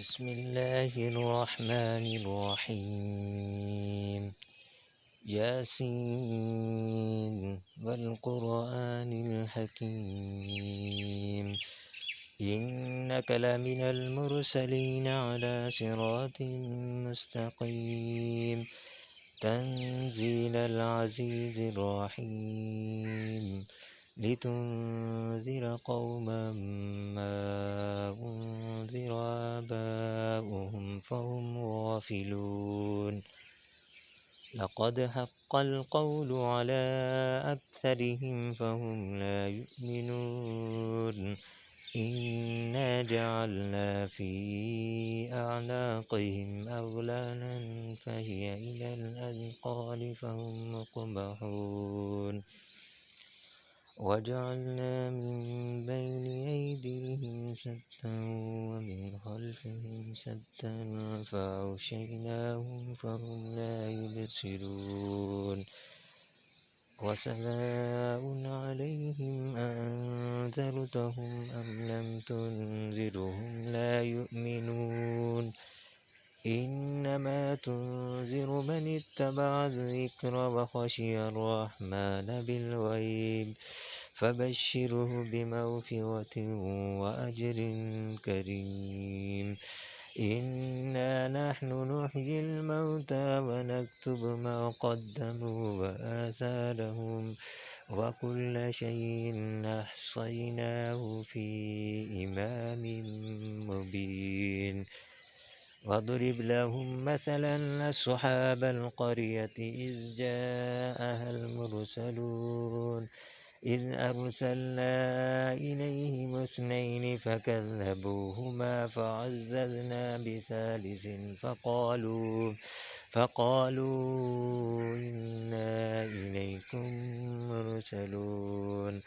بسم الله الرحمن الرحيم. ياسين والقرآن الحكيم، إنك لمن المرسلين على صراط مستقيم، تنزيل العزيز الرحيم، لتنذر قوما ما أنذر آباؤهم فهم غافلون. لقد حق القول على أكثرهم فهم لا يؤمنون. إنا جعلنا في أعناقهم أغلالا فهي إلى الأذقان فهم مقمحون. وجعلنا من بين أيديهم سدا ومن خلفهم سدا فأغشيناهم فهم لا يبصرون. وسواء عليهم أأنذرتهم أم لم تنذرهم لا يؤمنون. إنما تنذر من اتبع الذكر وخشي الرحمن بالغيب فبشره بمغفرة وأجر كريم. إنا نحن نحيي الموتى ونكتب ما قدموا وآثارهم وكل شيء أحصيناه في إمام مبين. واضرب لهم مثلا أصحاب القرية إذ جاءها المرسلون إذ أرسلنا إليهم اثنين فكذبوهما فعززنا بثالث فقالوا إنا إليكم مرسلون.